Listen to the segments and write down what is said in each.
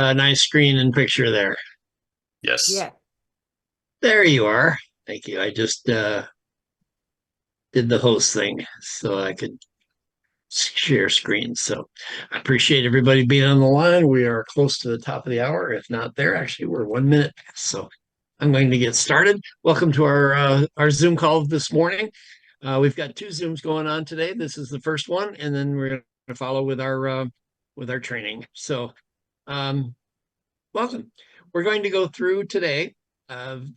a nice screen and picture there. Yes. Yeah. There you are. Thank you. I just did the host thing so I could share screens. So I appreciate everybody being on the line. We are close to the top of the hour. If not there, actually, we're 1 minute past. So I'm going to get started. Welcome to our Zoom call this morning. We've got two Zooms going on today. This is the first one, and then we're going to follow with our training. So um, welcome. We're going to go through today.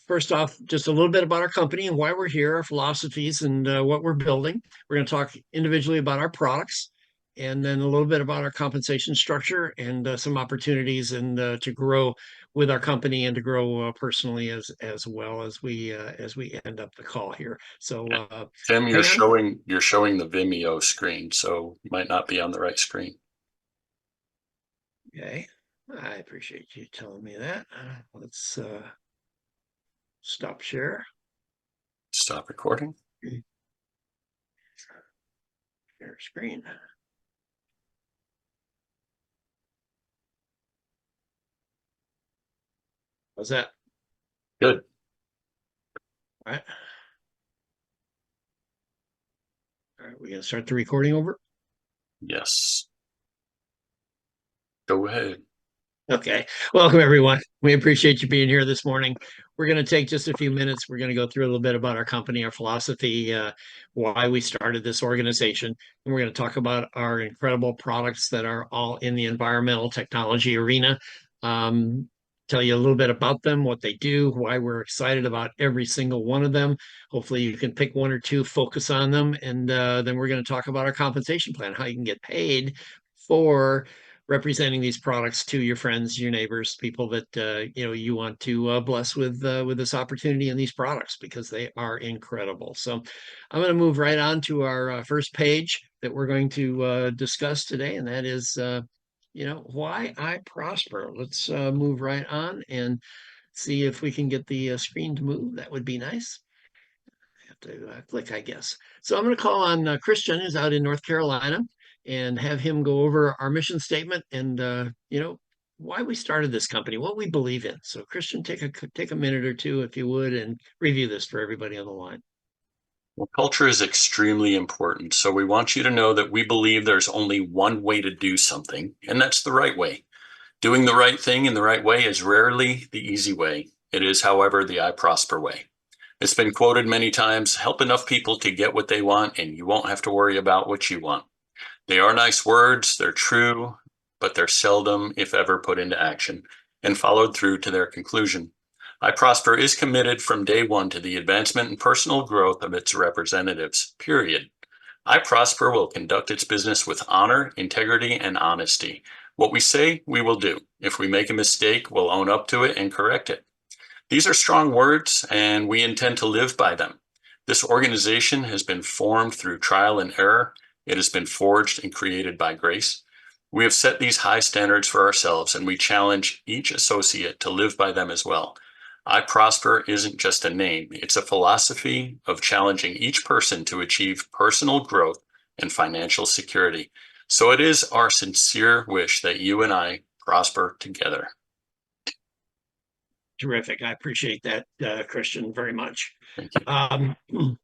First off, just a little bit about our company and why we're here, our philosophies, and what we're building. We're going to talk individually about our products, and then a little bit about our compensation structure and some opportunities and to grow with our company and to grow personally as well as we end up the call here. So Tim, you're hang on. showing the Vimeo screen, so you might not be on the right screen. Okay, I appreciate you telling me that. Let's stop share. Stop recording. Share screen. How's that? Good. All right. All right, we're gonna start the recording over. Yes. Go ahead. Okay. Welcome, everyone. We appreciate you being here this morning. We're going to take just a few minutes. We're going to go through a little bit about our company, our philosophy, why we started this organization. And we're going to talk about our incredible products that are all in the environmental technology arena. Tell you a little bit about them, what they do, why we're excited about every single one of them. Hopefully, you can pick one or two, focus on them. And then we're going to talk about our compensation plan, how you can get paid for representing these products to your friends, your neighbors, people that you want to bless with this opportunity and these products because they are incredible. So I'm going to move right on to our first page that we're going to discuss today, and that is why iProsper. Let's move right on and see if we can get the screen to move. That would be nice. I have to click, I guess. So I'm going to call on Christian, who's out in North Carolina, and have him go over our mission statement and why we started this company, what we believe in. So Christian, take a minute or two, if you would, and review this for everybody on the line. Well, culture is extremely important, so we want you to know that we believe there's only one way to do something, and that's the right way. Doing the right thing in the right way is rarely the easy way. It is, however, the iProsper way. It's been quoted many times, help enough people to get what they want, and you won't have to worry about what you want. They are nice words, they're true, but they're seldom, if ever, put into action and followed through to their conclusion. iProsper is committed from day one to the advancement and personal growth of its representatives, period. iProsper will conduct its business with honor, integrity, and honesty. What we say, we will do. If we make a mistake, we'll own up to it and correct it. These are strong words, and we intend to live by them. This organization has been formed through trial and error. It has been forged and created by grace. We have set these high standards for ourselves, and we challenge each associate to live by them as well. iProsper isn't just a name, it's a philosophy of challenging each person to achieve personal growth and financial security. So it is our sincere wish that you and I prosper together. Terrific. I appreciate that, Christian, very much. Thank you.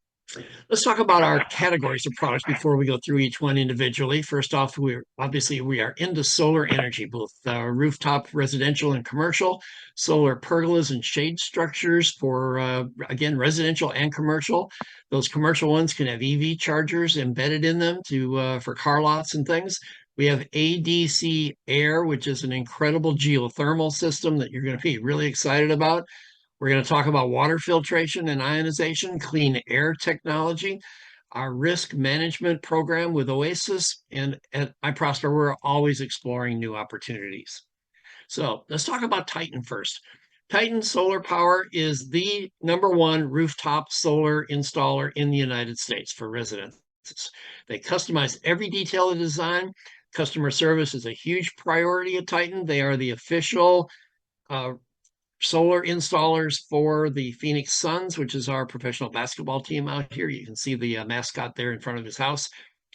Let's talk about our categories of products before we go through each one individually. First off, we are into solar energy, both rooftop residential and commercial, solar pergolas and shade structures for again residential and commercial. Those commercial ones can have EV chargers embedded in them to for car lots and things. We have ADC Air, which is an incredible geothermal system that you're going to be really excited about. We're going to talk about water filtration and ionization, clean air technology, our risk management program with Oasis, and at iProsper, we're always exploring new opportunities. So let's talk about Titan first. Titan Solar Power is the #1 rooftop solar installer in the United States for residences. They customize every detail of the design. Customer service is a huge priority at Titan. They are the official solar installers for the Phoenix Suns, which is our professional basketball team out here. You can see the mascot there in front of his house.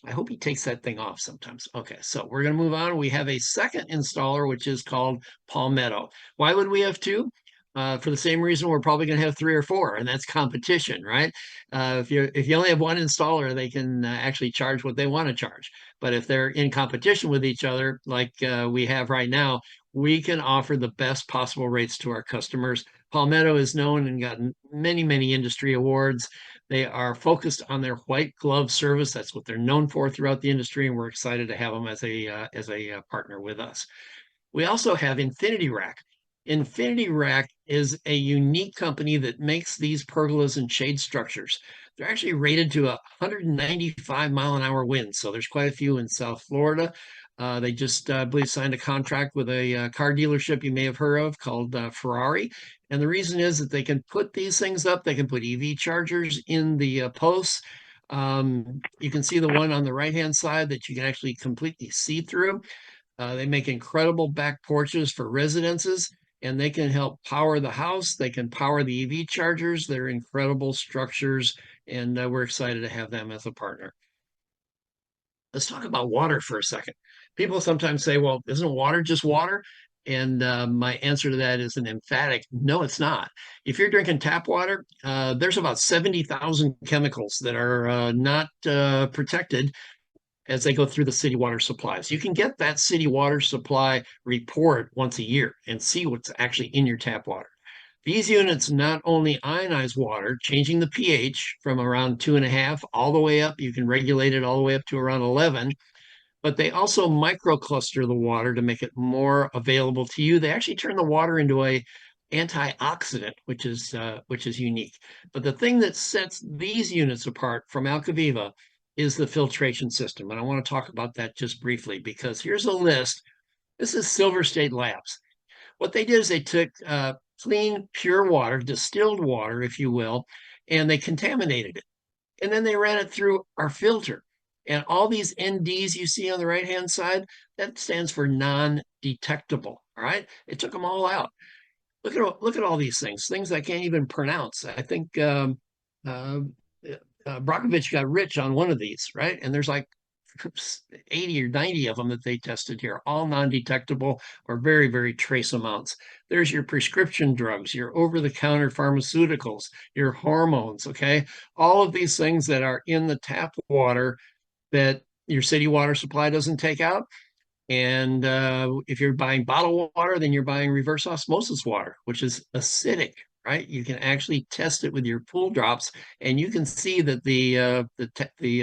I hope he takes that thing off sometimes. Okay, so we're going to move on. We have a second installer, which is called Palmetto. Why would we have two? For the same reason we're probably going to have three or four, and that's competition, right? If you only have one installer, they can actually charge what they want to charge. But if they're in competition with each other, like we have right now, we can offer the best possible rates to our customers. Palmetto is known and gotten many, many industry awards. They are focused on their white glove service. That's what they're known for throughout the industry, and we're excited to have them as a partner with us. We also have Infinity Rack. Infinity Rack is a unique company that makes these pergolas and shade structures. They're actually rated to 195-mile-an-hour winds, so there's quite a few in South Florida. They just, I believe, signed a contract with a car dealership you may have heard of called Ferrari. And the reason is that they can put these things up. They can put EV chargers in the posts. You can see the one on the right-hand side that you can actually completely see through. They make incredible back porches for residences, and they can help power the house. They can power the EV chargers. They're incredible structures, and we're excited to have them as a partner. Let's talk about water for a second. People sometimes say, well, isn't water just water? And my answer to that is an emphatic no, it's not. If you're drinking tap water, there's about 70,000 chemicals that are not protected as they go through the city water supplies. You can get that city water supply report once a year and see what's actually in your tap water. These units not only ionize water, changing the pH from around 2.5 all the way up, you can regulate it all the way up to around 11, but they also microcluster the water to make it more available to you. They actually turn the water into a antioxidant, which is unique. But the thing that sets these units apart from Alcaviva is the filtration system. And I want to talk about that just briefly because here's a list. This is Silver State Labs. What they did is they took clean, pure water, distilled water, if you will, and they contaminated it. And then they ran it through our filter. And all these NDs you see on the right-hand side, that stands for non-detectable. All right. It took them all out. Look at all these things I can't even pronounce. I think uh, Brockovich got rich on one of these, right? And there's like 80 or 90 of them that they tested here, all non-detectable or very, very trace amounts. There's your prescription drugs, your over-the-counter pharmaceuticals, your hormones, okay? All of these things that are in the tap water that your city water supply doesn't take out. And if you're buying bottled water, then you're buying reverse osmosis water, which is acidic, right? You can actually test it with your pool drops, and you can see that the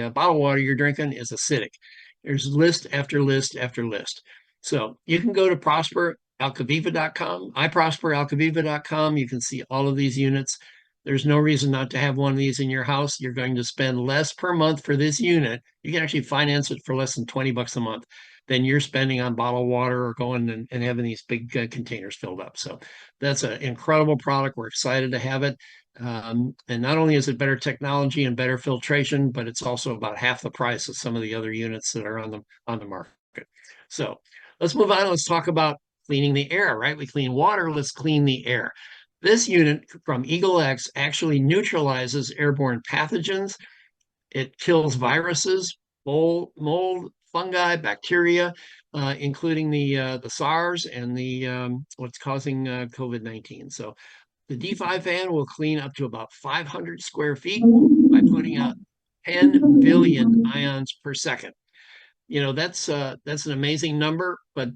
bottled water you're drinking is acidic. There's list after list after list. So you can go to prosperalcaviva.com, iProsperalcaviva.com. You can see all of these units. There's no reason not to have one of these in your house. You're going to spend less per month for this unit. You can actually finance it for less than $20 a month than you're spending on bottled water or going and having these big containers filled up. So that's an incredible product. We're excited to have it. And not only is it better technology and better filtration, but it's also about half the price of some of the other units that are on the market. So let's move on. Let's talk about cleaning the air, right? We clean water, let's clean the air. This unit from Eagle X actually neutralizes airborne pathogens. It kills viruses, mold, fungi, bacteria, including the SARS and the what's causing COVID-19. So the D5 fan will clean up to about 500 square feet by putting out 10 billion ions per second. That's an amazing number, but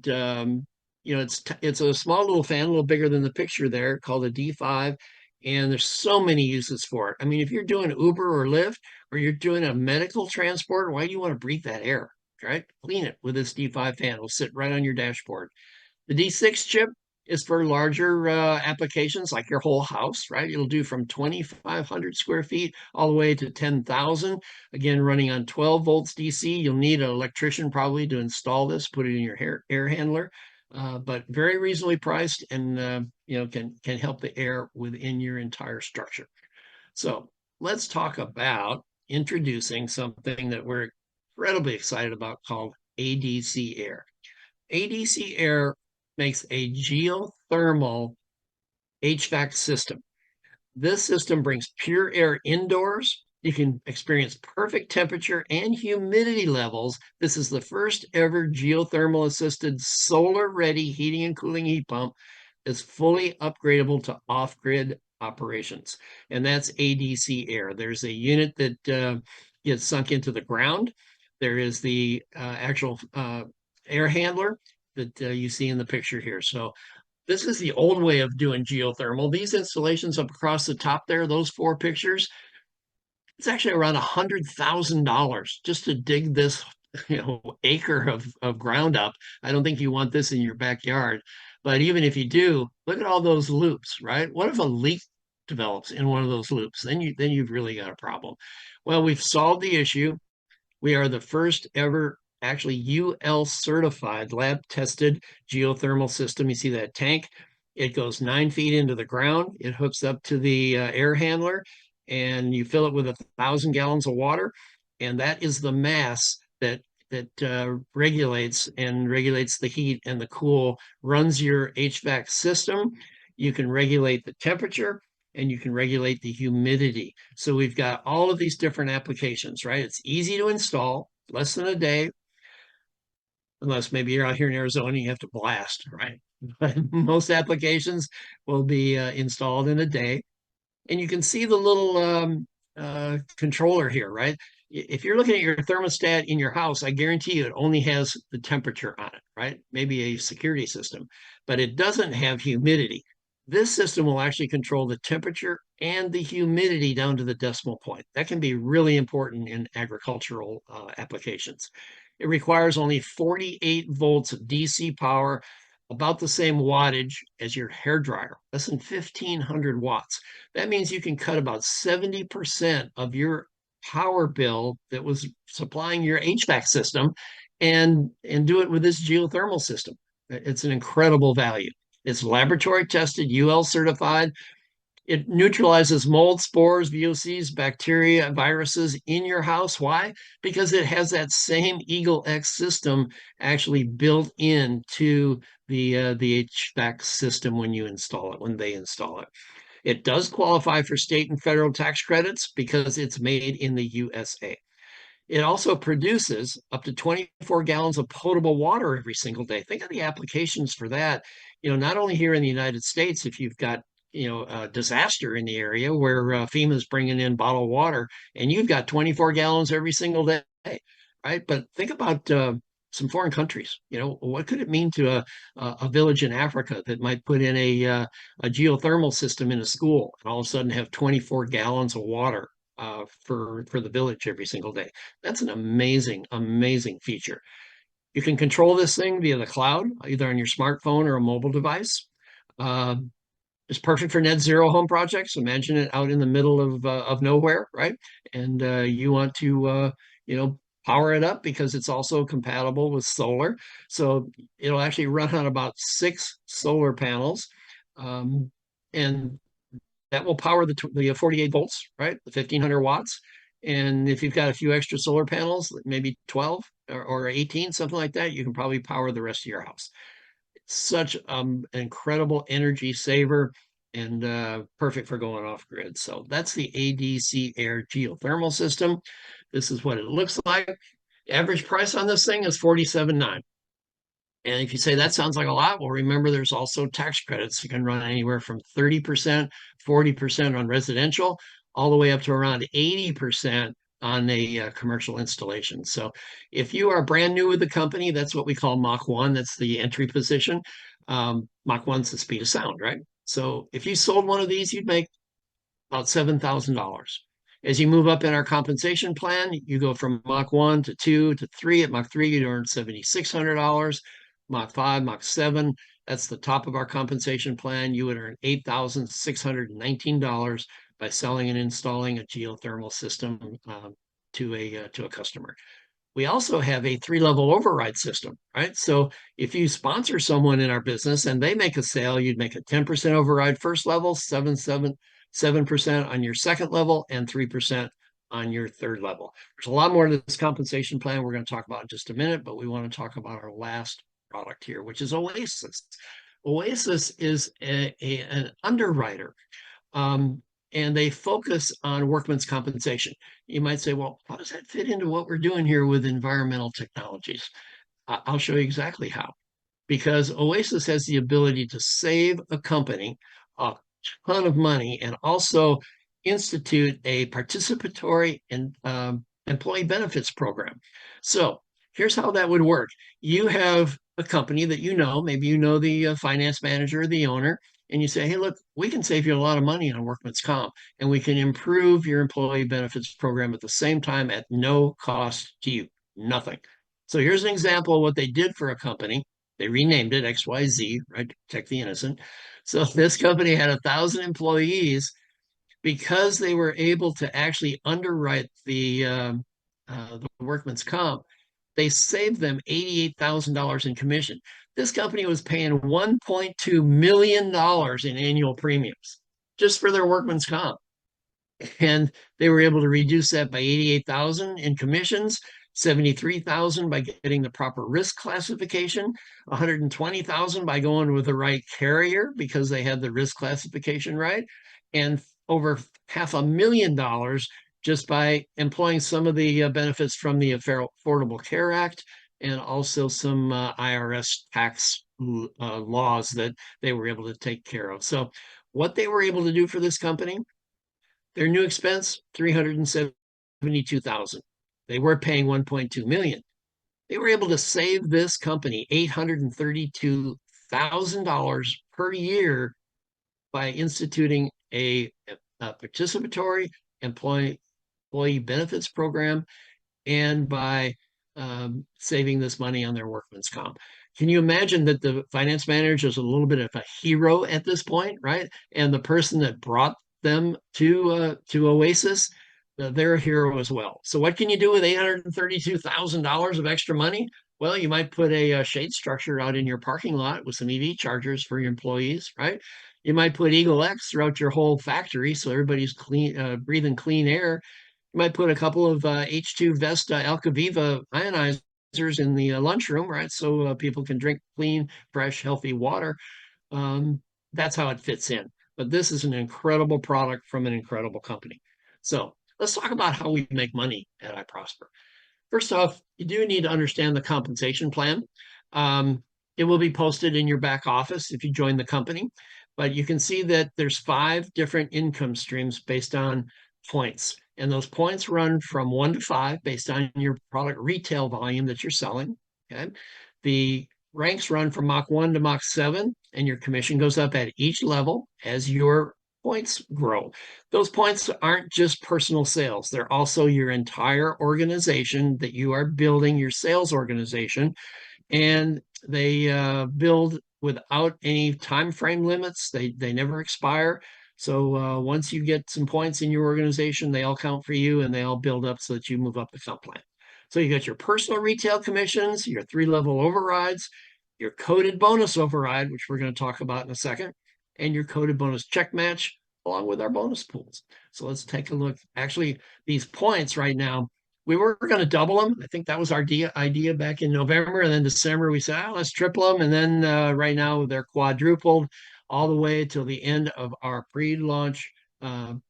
it's a small little fan, a little bigger than the picture there, called a D5, and there's so many uses for it. I mean, if you're doing Uber or Lyft, or you're doing a medical transport, why do you want to breathe that air? Right? Clean it with this D5 fan. It'll sit right on your dashboard. The D6 chip is for larger applications like your whole house, right? It'll do from 2,500 square feet all the way to 10,000. Again, running on 12 volts DC. You'll need an electrician probably to install this, put it in your air handler, but very reasonably priced and can help the air within your entire structure. So let's talk about introducing something that we're incredibly excited about called ADC Air. ADC Air makes a geothermal HVAC system. This system brings pure air indoors. You can experience perfect temperature and humidity levels. This is the first ever geothermal assisted solar ready heating and cooling heat pump. It's fully upgradable to off grid operations. And that's ADC air. There's a unit that gets sunk into the ground. There is the actual air handler that you see in the picture here. So this is the old way of doing geothermal. These installations up across the top there, those four pictures, it's actually around $100,000 just to dig this, acre of ground up. I don't think you want this in your backyard. But even if you do, look at all those loops, right? What if a leak develops in one of those loops? Then you've really got a problem. Well, we've solved the issue. We are the first ever actually UL certified lab tested geothermal system. You see that tank? It goes 9 feet into the ground. It hooks up to the air handler, and you fill it with 1,000 gallons of water, and that is the mass that regulates the heat and the cool, runs your HVAC system. You can regulate the temperature and you can regulate the humidity. So we've got all of these different applications, right? It's easy to install, less than a day, unless maybe you're out here in Arizona and you have to blast, right? But most applications will be installed in a day. And you can see the little controller here, right? If you're looking at your thermostat in your house, I guarantee you it only has the temperature on it, right? Maybe a security system, but it doesn't have humidity. This system will actually control the temperature and the humidity down to the decimal point. That can be really important in agricultural applications. It requires only 48 volts of DC power, about the same wattage as your hair dryer, less than 1,500 watts. That means you can cut about 70% of your power bill that was supplying your HVAC system and do it with this geothermal system. It's an incredible value. It's laboratory tested, UL certified. It neutralizes mold, spores, VOCs, bacteria, viruses in your house. Why? Because it has that same Eagle X system actually built into the HVAC system when you install it, when they install it. It does qualify for state and federal tax credits because it's made in the USA. It also produces up to 24 gallons of potable water every single day. Think of the applications for that. Not only here in the United States, if you've got a disaster in the area where FEMA's bringing in bottled water and you've got 24 gallons every single day, right? But think about some foreign countries. What could it mean to a village in Africa that might put in a geothermal system in a school and all of a sudden have 24 gallons of water for the village every single day? That's an amazing, amazing feature. You can control this thing via the cloud, either on your smartphone or a mobile device. Uh, it's perfect for net zero home projects. Imagine it out in the middle of nowhere, right? And you want to power it up because it's also compatible with solar. So it'll actually run on about 6 solar panels, and that will power the 48 volts, right? The 1,500 watts. And if you've got a few extra solar panels, maybe 12 or 18, something like that, you can probably power the rest of your house. Such an incredible energy saver and perfect for going off grid. So that's the ADC air geothermal system. This is what it looks like. Average price on this thing is $47,900. And if you say that sounds like a lot, well, remember there's also tax credits. You can run anywhere from 30%, 40% on residential, all the way up to around 80% on a commercial installation. So if you are brand new with the company, that's what we call Mach 1. That's the entry position. Mach 1's the speed of sound, right? So if you sold one of these, you'd make about $7,000. As you move up in our compensation plan, you go from Mach 1 to 2 to 3. At Mach 3, you'd earn $7,600. Mach 5, Mach 7, that's the top of our compensation plan. You would earn $8,619 by selling and installing a geothermal system to a customer. We also have a 3-level override system, right? So if you sponsor someone in our business and they make a sale, you'd make a 10% override first level, 7% on your second level, and 3% on your third level. There's a lot more to this compensation plan we're going to talk about in just a minute, but we want to talk about our last product here, which is Oasis. Oasis is an underwriter. and they focus on workman's compensation. You might say, well, how does that fit into what we're doing here with environmental technologies? I'll show you exactly how. Because Oasis has the ability to save a company a ton of money and also institute a participatory and employee benefits program. So here's how that would work. You have a company that you know, maybe you know the finance manager or the owner, and you say, hey, look, we can save you a lot of money on workman's comp, and we can improve your employee benefits program at the same time at no cost to you, nothing. So here's an example of what they did for a company. They renamed it XYZ, right? To protect the innocent. So this company had 1,000 employees because they were able to actually underwrite the workman's comp. They saved them $88,000 in commission. This company was paying $1.2 million in annual premiums just for their workman's comp, and they were able to reduce that by 88,000 in commissions, 73,000 by getting the proper risk classification, 120,000 by going with the right carrier because they had the risk classification right, and over $500,000 just by employing some of the benefits from the Affordable Care Act and also some IRS tax laws that they were able to take care of. So what they were able to do for this company, their new expense, 372,000. They were paying 1.2 million. They were able to save this company $832,000 per year by instituting a participatory employee benefits program and by saving this money on their workman's comp. Can you imagine that the finance manager is a little bit of a hero at this point, right? And the person that brought them to Oasis, they're a hero as well. So what can you do with $832,000 of extra money? Well, you might put a shade structure out in your parking lot with some EV chargers for your employees, right? You might put Eagle X throughout your whole factory so everybody's breathing clean air. You might put a couple of H2 Vesta Alcaviva ionizers in the lunchroom, right? So people can drink clean, fresh, healthy water. Um, that's how it fits in. But this is an incredible product from an incredible company. So let's talk about how we make money at iProsper. First off, you do need to understand the compensation plan. Um, it will be posted in your back office if you join the company, but you can see that there's 5 different income streams based on points. And those points run from 1 to 5 based on your product retail volume that you're selling. Okay. The ranks run from Mach 1 to Mach 7, and your commission goes up at each level as your points grow. Those points aren't just personal sales, they're also your entire organization that you are building, your sales organization, and they build without any time frame limits. They never expire. So once you get some points in your organization, they all count for you and they all build up so that you move up the comp plan. So you got your personal retail commissions, your 3-level overrides, your coded bonus override, which we're going to talk about in a second, and your coded bonus check match along with our bonus pools. So let's take a look. Actually, these points right now, we were going to double them. I think that was our idea back in November. And then December, we said, let's triple them. And then right now they're quadrupled all the way till the end of our pre-launch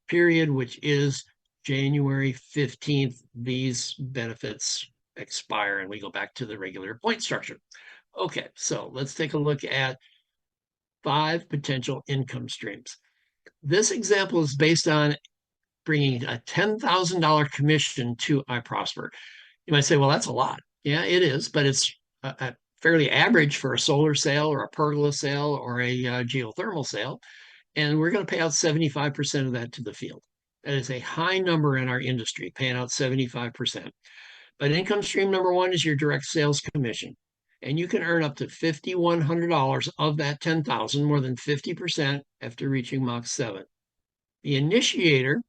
period, which is January 15th. These benefits expire and we go back to the regular point structure. Okay, so let's take a look at 5 potential income streams. This example is based on bringing a $10,000 commission to iProsper. You might say, well, that's a lot. Yeah, it is, but it's a fairly average for a solar sale or a pergola sale or a geothermal sale. And we're going to pay out 75% of that to the field. That is a high number in our industry, paying out 75%. But income stream number 1 is your direct sales commission. And you can earn up to $5,100 of that 10,000, more than 50% after reaching Mach 7. The initiator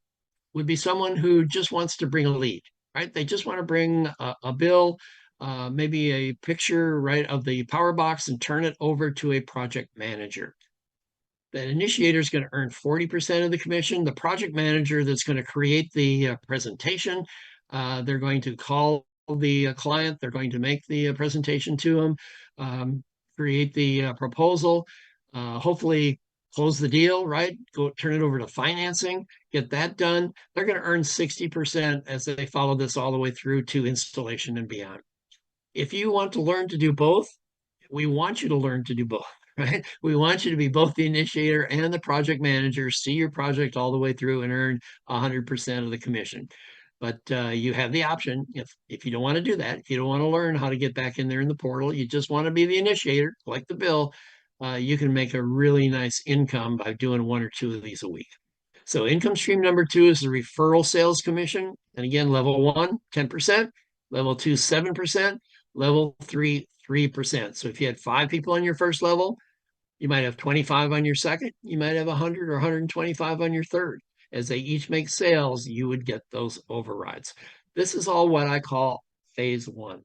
would be someone who just wants to bring a lead, right? They just want to bring a bill, maybe a picture, right, of the power box and turn it over to a project manager. That initiator is going to earn 40% of the commission. The project manager that's going to create the presentation, they're going to call the client, they're going to make the presentation to them, create the proposal, hopefully close the deal, right? Go turn it over to financing, get that done. They're going to earn 60% as they follow this all the way through to installation and beyond. If you want to learn to do both, we want you to learn to do both, right? We want you to be both the initiator and the project manager, see your project all the way through and earn 100% of the commission. But you have the option if you don't want to do that, if you don't want to learn how to get back in there in the portal, you just want to be the initiator, collect the bill, you can make a really nice income by doing one or two of these a week. So income stream number two is the referral sales commission. And again, level one, 10%, level two, 7%, level three, 3%. So if you had 5 people on your first level, you might have 25 on your second, you might have 100 or 125 on your third. As they each make sales, you would get those overrides. This is all what I call phase one.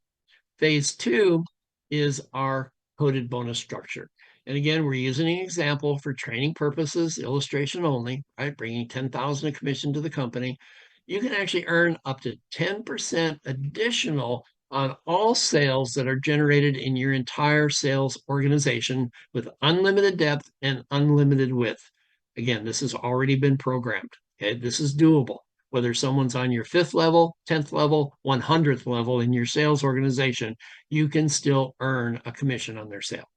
Phase two is our coded bonus structure. And again, we're using an example for training purposes, illustration only, right? Bringing 10,000 of commission to the company. You can actually earn up to 10% additional on all sales that are generated in your entire sales organization with unlimited depth and unlimited width. Again, this has already been programmed. Okay, this is doable. Whether someone's on your 5th level, 10th level, 100th level in your sales organization, you can still earn a commission on their sale.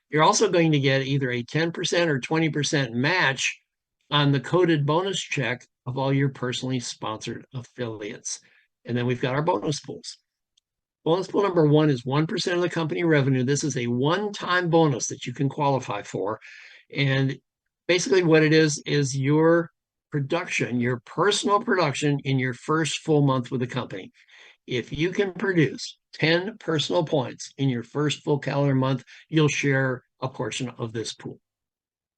You're also going to get either a 10% or 20% match on the coded bonus check of all your personally sponsored affiliates. And then we've got our bonus pools. Bonus pool number one is 1% of the company revenue. This is a one-time bonus that you can qualify for. And basically what it is your production, your personal production in your first full month with the company. If you can produce 10 personal points in your first full calendar month, you'll share a portion of this pool.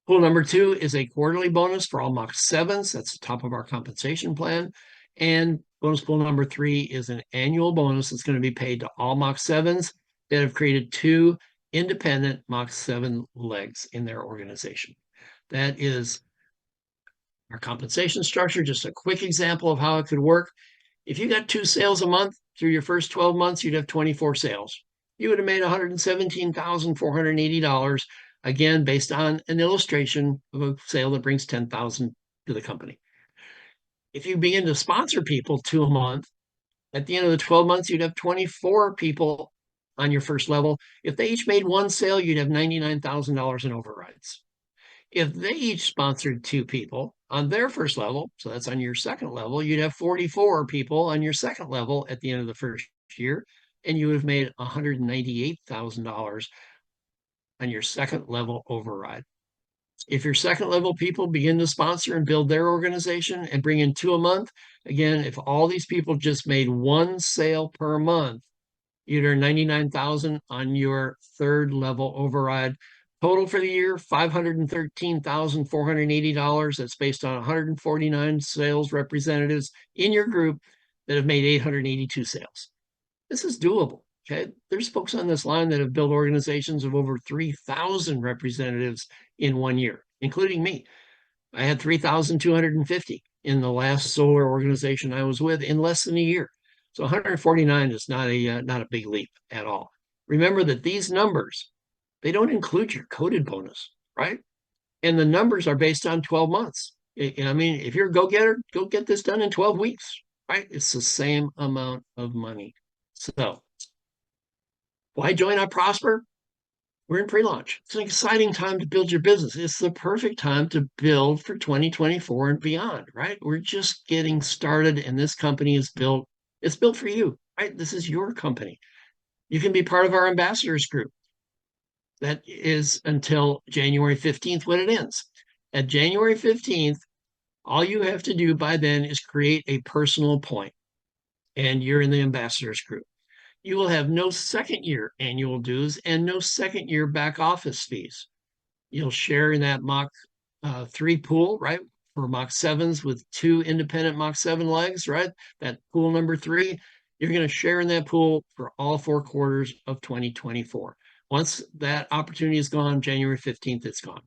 Pool number two is a quarterly bonus for all Mach 7s. That's the top of our compensation plan. And bonus pool number three is an annual bonus that's going to be paid to all Mach 7s that have created 2 independent Mach 7 legs in their organization. That is our compensation structure. Just a quick example of how it could work. If you got 2 sales a month through your first 12 months, you'd have 24 sales. You would have made $117,480, again, based on an illustration of a sale that brings 10,000 to the company. If you begin to sponsor people 2 a month, at the end of the 12 months, you'd have 24 people on your first level. If they each made 1 sale, you'd have $99,000 in overrides. If they each sponsored 2 people on their first level, so that's on your second level, you'd have 44 people on your second level at the end of the first year, and you would have made $198,000 on your second level override. If your second level people begin to sponsor and build their organization and bring in 2 a month, again, if all these people just made 1 sale per month, you'd earn $99,000 on your third level override. Total for the year, $513,480. That's based on 149 sales representatives in your group that have made 882 sales. This is doable. Okay. There's folks on this line that have built organizations of over 3,000 representatives in 1 year, including me. I had 3,250 in the last solar organization I was with in less than a year. So 149 is not a big leap at all. Remember that these numbers, they don't include your coded bonus, right? And the numbers are based on 12 months. I mean, if you're a go-getter, go get this done in 12 weeks, right? It's the same amount of money. So why join iProsper? We're in pre-launch. It's an exciting time to build your business. It's the perfect time to build for 2024 and beyond, right? We're just getting started and this company is built. It's built for you, right? This is your company. You can be part of our ambassadors group. That is until January 15th when it ends. At January 15th, all you have to do by then is create a personal point, and you're in the ambassadors group. You will have no second year annual dues and no second year back office fees. You'll share in that Mach 3 pool, right? For Mach 7s with 2 independent Mach 7 legs, right? That pool number 3, you're going to share in that pool for all 4 quarters of 2024. Once that opportunity is gone, January 15th, it's gone.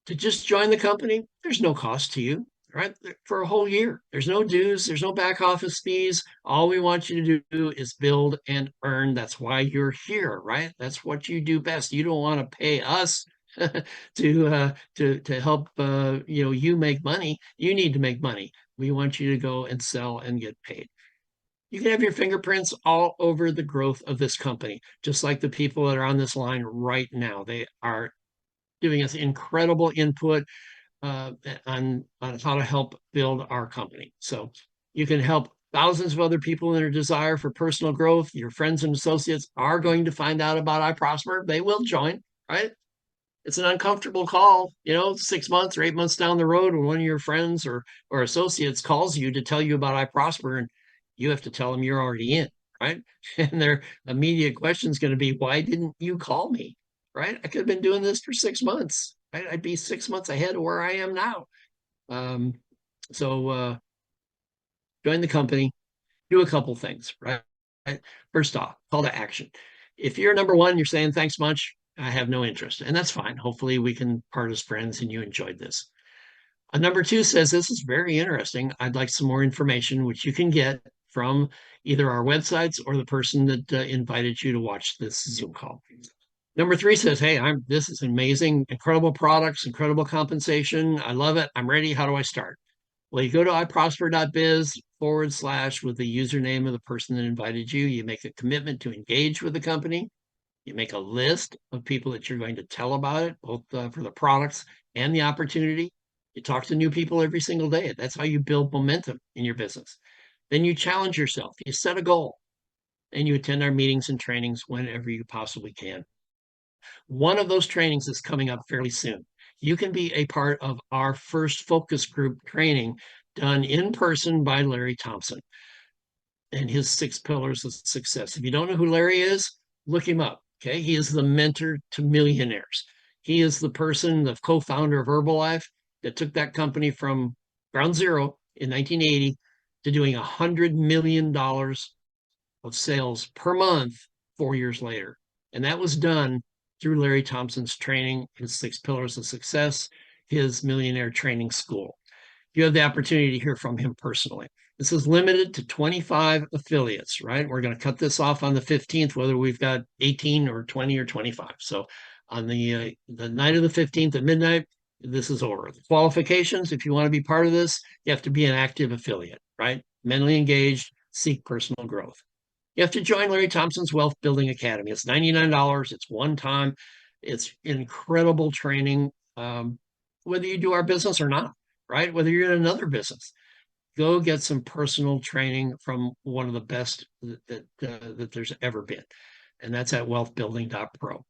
To just join the company, there's no cost to you, right? For a whole year. There's no dues, there's no back office fees. All we want you to do is build and earn. That's why you're here, right? That's what you do best. You don't want to pay us to help you make money. You need to make money. We want you to go and sell and get paid. You can have your fingerprints all over the growth of this company, just like the people that are on this line right now. They are giving us incredible input on how to help build our company. So you can help thousands of other people in their desire for personal growth. Your friends and associates are going to find out about iProsper. They will join, right? It's an uncomfortable call, 6 months or 8 months down the road when one of your friends or associates calls you to tell you about iProsper, and you have to tell them you're already in, right? And their immediate question is going to be, why didn't you call me? Right? I could have been doing this for 6 months. Right? I'd be 6 months ahead of where I am now. Um, so join the company, do a couple things, right? First off, call to action. If you're number one, you're saying thanks much, I have no interest, and that's fine. Hopefully we can part as friends and you enjoyed this. Number two says, this is very interesting. I'd like some more information, which you can get from either our websites or the person that invited you to watch this Zoom call. Number three says, hey, this is amazing, incredible products, incredible compensation. I love it. I'm ready. How do I start? Well, you go to iprosper.biz/, with the username of the person that invited you. You make a commitment to engage with the company. You make a list of people that you're going to tell about it, both for the products and the opportunity. You talk to new people every single day. That's how you build momentum in your business. Then you challenge yourself. You set a goal and you attend our meetings and trainings whenever you possibly can. One of those trainings is coming up fairly soon. You can be a part of our first focus group training done in person by Larry Thompson and his 6 pillars of success. If you don't know who Larry is, look him up. Okay. He is the mentor to millionaires. He is the person, the co-founder of Herbalife, that took that company from ground zero in 1980 to doing $100 million of sales per month 4 years later. And that was done through Larry Thompson's training, his 6 pillars of success, his millionaire training school. You have the opportunity to hear from him personally. This is limited to 25 affiliates, right? We're going to cut this off on the 15th, whether we've got 18 or 20 or 25. So on the night of the 15th at midnight, this is over. The qualifications, if you want to be part of this, you have to be an active affiliate, right? Mentally engaged, seek personal growth. You have to join Larry Thompson's Wealth Building Academy. It's $99. It's one time. It's incredible training, whether you do our business or not, right? Whether you're in another business, go get some personal training from one of the best that there's ever been. And that's at wealthbuilding.pro.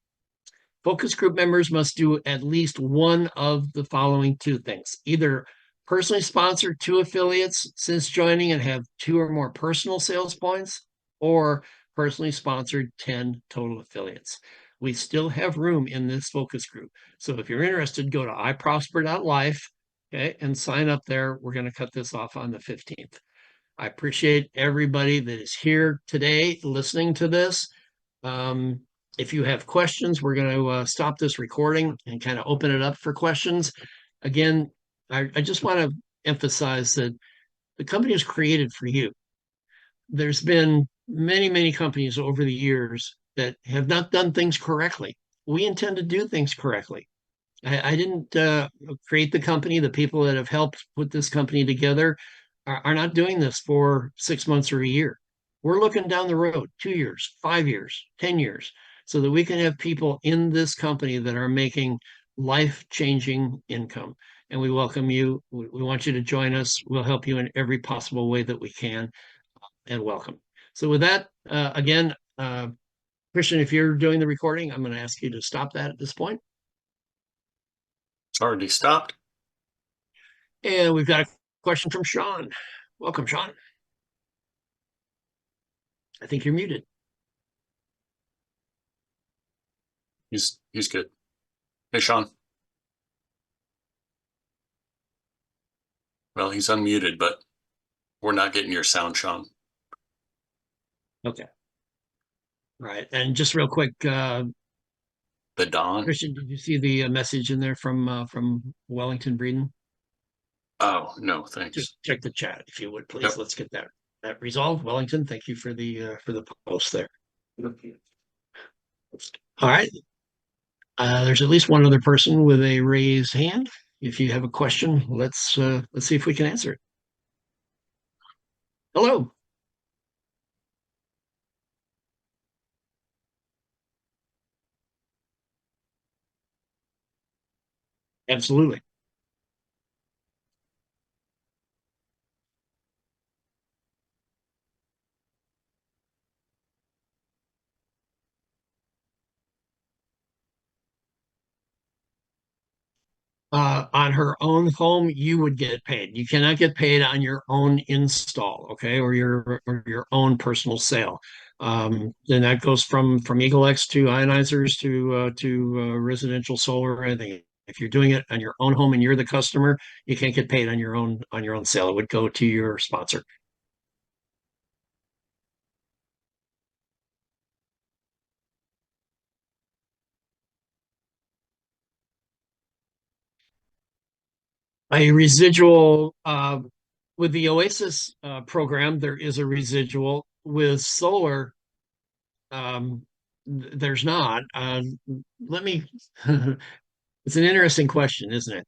Focus group members must do at least one of the following two things: either personally sponsor 2 affiliates since joining and have 2 or more personal sales points, or personally sponsored 10 total affiliates. We still have room in this focus group. So if you're interested, go to iprosper.life, okay, and sign up there. We're going to cut this off on the 15th. I appreciate everybody that is here today listening to this. If you have questions, we're going to stop this recording and kind of open it up for questions. Again, I just want to emphasize that the company is created for you. There's been many, many companies over the years that have not done things correctly. We intend to do things correctly. I didn't create the company. The people that have helped put this company together are not doing this for 6 months or a year. We're looking down the road, 2 years, 5 years, 10 years, so that we can have people in this company that are making life-changing income. And we welcome you. We want you to join us. We'll help you in every possible way that we can, and welcome. So with that, again, Christian, if you're doing the recording, I'm going to ask you to stop that at this point. It's already stopped. And we've got a question from Sean. Welcome, Sean. I think you're muted. He's good. Hey, Sean. Well, he's unmuted, but we're not getting your sound, Sean. Okay. All right. And just real quick, TheDon. Christian, did you see the message in there from Wellington Breeden? Oh, no, thanks. Just check the chat if you would, please. Yep. Let's get that resolved. Wellington, thank you for the post there. All right. There's at least one other person with a raised hand. If you have a question, let's see if we can answer it. Hello. Absolutely. On her own home, you would get paid. You cannot get paid on your own install, okay, or your own personal sale. And that goes from Eagle X to ionizers to residential solar or anything. If you're doing it on your own home and you're the customer, you can't get paid on your own sale. It would go to your sponsor. A residual with the Oasis program, there is a residual. With solar, there's not. Let me. It's an interesting question, isn't it?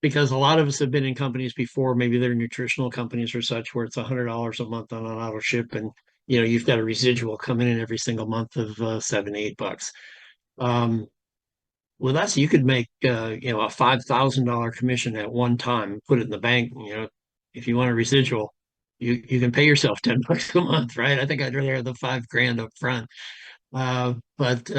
Because a lot of us have been in companies before, maybe they're nutritional companies or such, where it's $100 a month on an auto ship, and you've got a residual coming in every single month of $7, $8. Um, with us, you could make a $5,000 commission at one time, put it in the bank. If you want a residual, you can pay yourself $10 a month, right? I think I'd rather have the 5 grand up front. But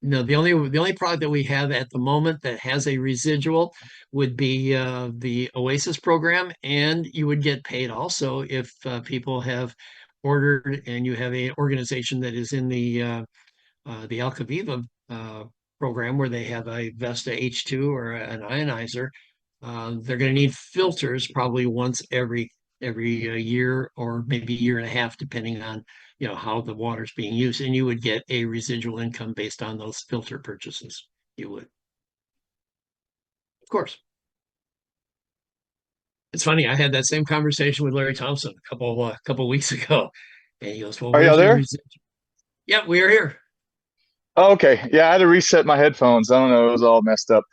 no, the only product that we have at the moment that has a residual would be the Oasis program, and you would get paid also if people have ordered and you have an organization that is in the Alcaviva program where they have a Vesta H2 or an ionizer. They're going to need filters probably once every year or maybe year and a half, depending on how the water's being used, and you would get a residual income based on those filter purchases. You would, of course. It's funny. I had that same conversation with Larry Thompson a couple weeks ago, and he goes, "Well, Are y'all where's your there? residual?" Yeah, we are here. Oh, okay. Yeah, I had to reset my headphones. I don't know, it was all messed up.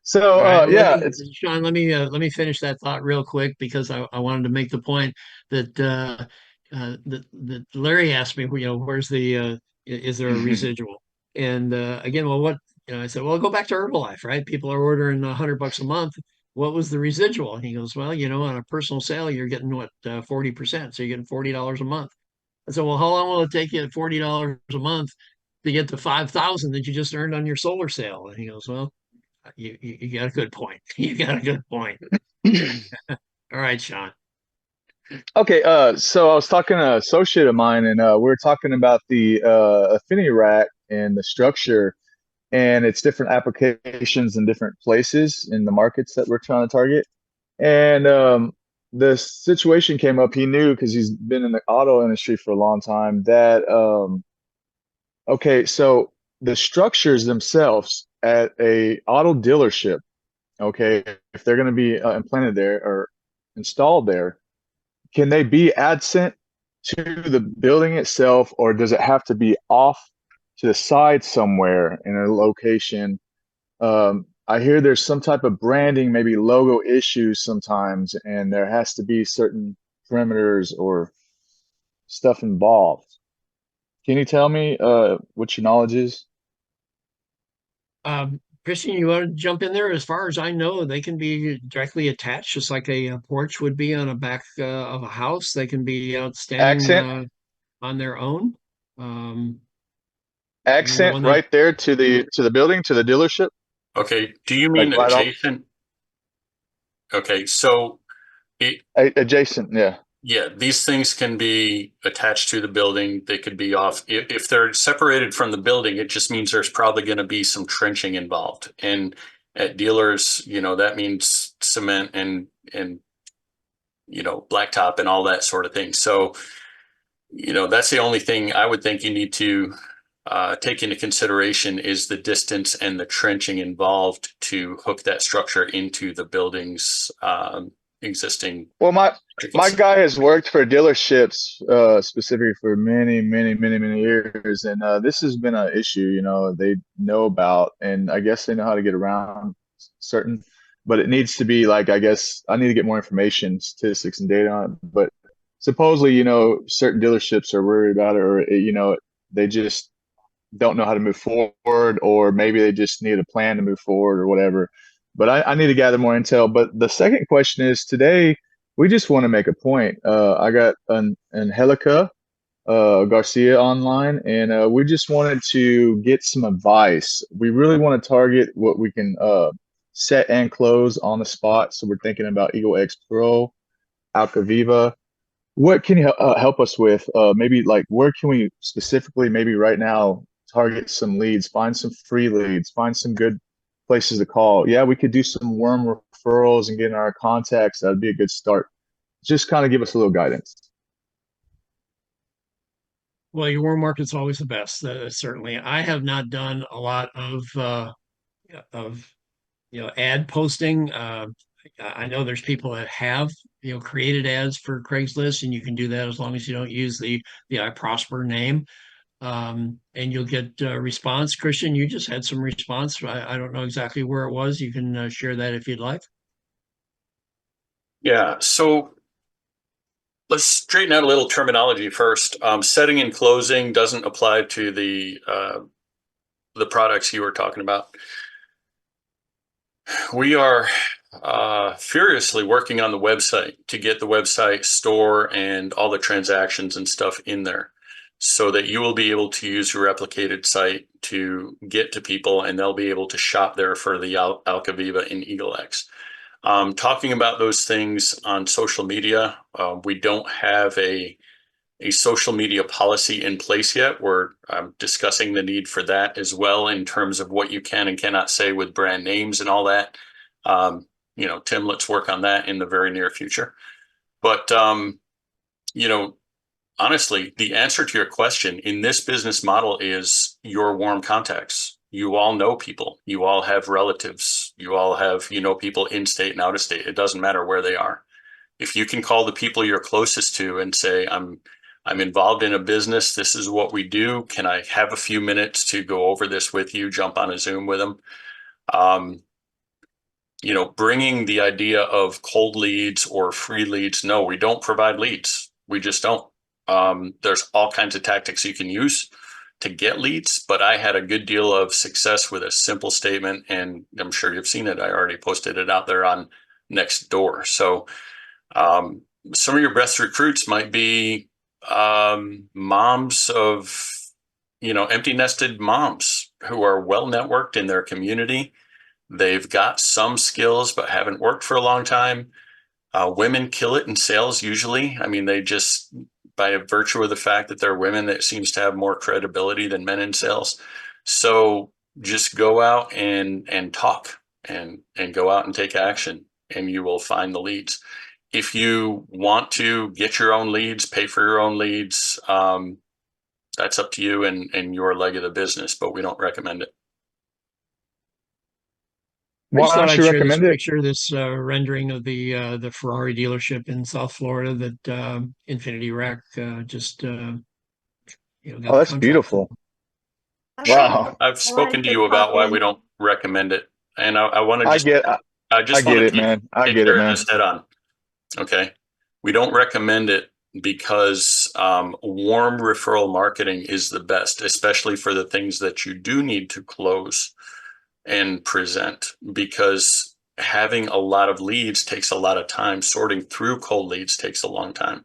So, All right, well, yeah, it's Sean, let me finish that thought real quick because I wanted to make the point that that Larry asked me, where's is there a residual? And again, well, I said, well, go back to Herbalife, right? People are ordering $100 a month. What was the residual? And he goes, well, on a personal sale, you're getting what 40%, so you're getting $40 a month. I said, well, how long will it take you at $40 a month to get to 5,000 that you just earned on your solar sale? And he goes, well. You got a good point. You got a good point. All right, Sean. okay. So I was talking to an associate of mine, and we were talking about the affinity rack and the structure and its different applications in different places in the markets that we're trying to target. And the situation came up. He knew because he's been in the auto industry for a long time that okay, so the structures themselves at a auto dealership, okay, if they're going to be implanted there or installed there, can they be adjacent to the building itself, or does it have to be off to the side somewhere in a location? I hear there's some type of branding, maybe logo issues sometimes, and there has to be certain perimeters or stuff involved. Can you tell me what your knowledge is? Christian, you want to jump in there? As far as I know, they can be directly attached, just like a porch would be on a back of a house. They can be outstanding Accent, on their own. Um, the accent one that right there to the building, to the dealership, Okay. Do you like mean right off adjacent? Okay. So it, adjacent. Yeah. yeah, these things can be attached to the building. They could be off. If they're separated from the building, it just means there's probably going to be some trenching involved. And at dealers, that means cement and blacktop and all that sort of thing. So, that's the only thing I would think you need to take into consideration is the distance and the trenching involved to hook that structure into the building's existing Well, my electricals. guy has worked for dealerships specifically for many years, and this has been an issue, they know about, and I guess they know how to get around certain, but it needs to be like, I guess I need to get more information, statistics, and data on it. But supposedly, certain dealerships are worried about it, or they just don't know how to move forward, or maybe they just need a plan to move forward or whatever. But I need to gather more intel. But the second question is today, we just want to make a point. I got an Angelica Garcia online, and we just wanted to get some advice. We really want to target what we can set and close on the spot. So we're thinking about Eagle X Pro, Alcaviva. What can you help us with? Maybe like where can we specifically, maybe right now, target some leads, find some free leads, find some good places to call. Yeah, we could do some warm referrals and get in our contacts. That'd be a good start. Just kind of give us a little guidance. Well, your warm market's always the best, certainly. I have not done a lot of ad posting. I know there's people that have created ads for Craigslist, and you can do that as long as you don't use the iProsper name. And you'll get response. Christian, you just had some response. I don't know exactly where it was. You can share that if you'd like. Yeah, so let's straighten out a little terminology first. Setting and closing doesn't apply to the products you were talking about. We are furiously working on the website to get the website store and all the transactions and stuff in there so that you will be able to use your replicated site to get to people and they'll be able to shop there for the Alcaviva in Eagle X. Talking about those things on social media, we don't have a social media policy in place yet. We're discussing the need for that as well in terms of what you can and cannot say with brand names and all that. Tim, let's work on that in the very near future. But, honestly, the answer to your question in this business model is your warm contacts. You all know people. You all have relatives. You all have, people in state and out of state. It doesn't matter where they are. If you can call the people you're closest to and say, I'm involved in a business. This is what we do. Can I have a few minutes to go over this with you? Jump on a Zoom with them. Bringing the idea of cold leads or free leads. No, we don't provide leads. We just don't. There's all kinds of tactics you can use to get leads, but I had a good deal of success with a simple statement, and I'm sure you've seen it. I already posted it out there on Nextdoor. So some of your best recruits might be moms of, empty nested moms who are well networked in their community. They've got some skills, but haven't worked for a long time. Women kill it in sales usually. I mean, they just, by virtue of the fact that they're women, that seems to have more credibility than men in sales. So just go out and talk and go out and take action, and you will find the leads. If you want to get your own leads, pay for your own leads, that's up to you and your leg of the business, but we don't recommend it. I just Why thought don't I'd you share this recommend it? picture, this rendering of the Ferrari dealership in South Florida that Infinity Rack just got Oh, the that's contract for. beautiful. Sure. Wow. I've I spoken like to the you about why we coffee. don't recommend it. And I want to I just, get I I just want get to it, man. I take get it, care of man. this head on. Okay. We don't recommend it because warm referral marketing is the best, especially for the things that you do need to close and present, because having a lot of leads takes a lot of time. Sorting through cold leads takes a long time.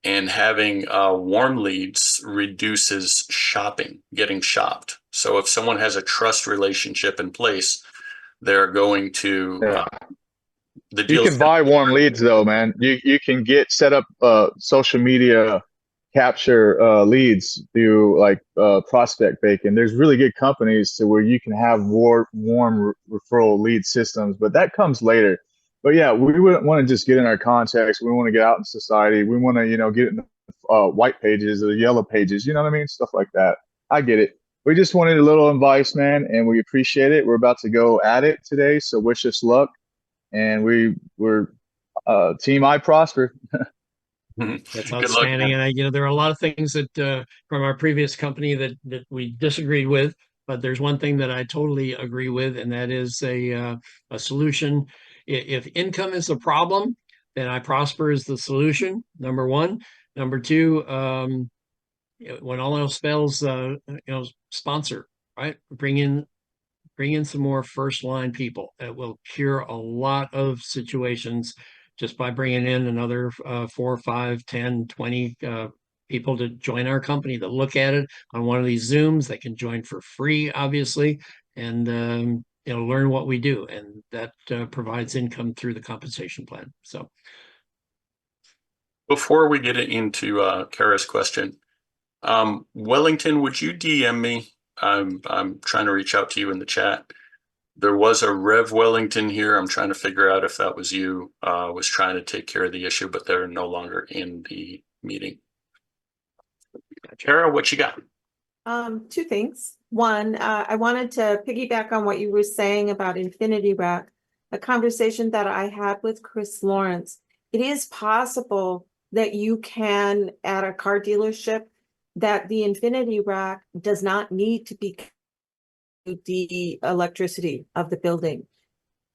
And having warm leads reduces shopping, getting shopped. So if someone has a trust relationship in place, they're going to, Yeah. the You deal's can buy warm leads though, man. You can get set up social media capture leads through like Prospect Bacon. There's really good companies to where you can have warm referral lead systems, but that comes later. But yeah, we wouldn't want to just get in our contacts. We want to get out in society. We want to, get in the white pages or the yellow pages. You know what I mean? Stuff like that. I get it. We just wanted a little advice, man, and we appreciate it. We're about to go at it today, so wish us luck. And we're Team iProsper. That's Good luck, outstanding. man. And there are a lot of things that from our previous company that we disagreed with, but there's one thing that I totally agree with, and that is a solution. If income is the problem, then iProsper is the solution. Number one. Number two, when all else fails, sponsor, right? Bring in some more first line people. That will cure a lot of situations just by bringing in another 4, 5, 10, 20 people to join our company that look at it on one of these Zooms. They can join for free, obviously, and learn what we do, and that provides income through the compensation plan. So Before we get into Kara's question, Wellington, would you DM me? I'm trying to reach out to you in the chat. There was a Rev Wellington here. I'm trying to figure out if that was you. Was trying to take care of the issue, but they're no longer in the meeting. Kara, what you got? Two things. One, I wanted to piggyback on what you were saying about Infinity Rack, a conversation that I had with Chris Lawrence. It is possible that you can, at a car dealership, that the Infinity Rack does not need to be the electricity of the building.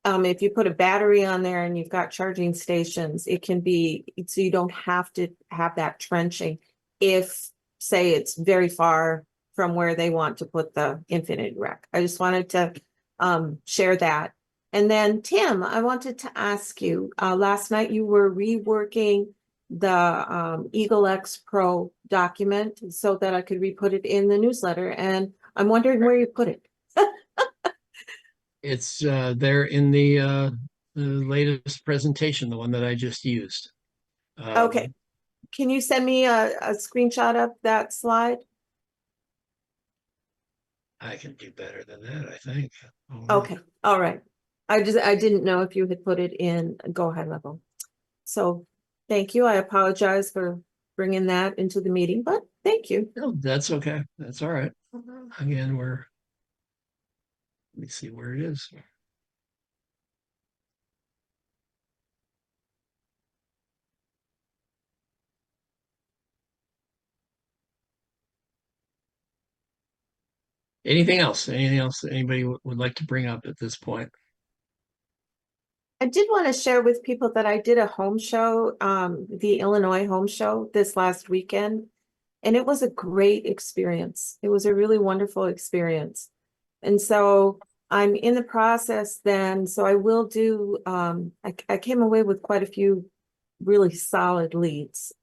If you put a battery on there and you've got charging stations, it can be, so you don't have to have that trenching if, say, it's very far from where they want to put the Infinity Rack. I just wanted to share that. And then, Tim, I wanted to ask you, last night you were reworking the Eagle X Pro document so that I could re-put it in the newsletter. And I'm wondering where you put it. it's there in the latest presentation, the one that I just used. Okay. Can you send me a screenshot of that slide? I can do better than that, I think. Okay, all right. I didn't know if you had put it in go ahead level. So thank you. I apologize for bringing that into the meeting, but thank you. No, that's okay. That's all right. Again, let me see where it is. Anything else? Anything else anybody would like to bring up at this point? I did want to share with people that I did a home show, the Illinois home show this last weekend, and it was a great experience. It was a really wonderful experience. And so I'm in the process then, so I will do, I came away with quite a few really solid leads.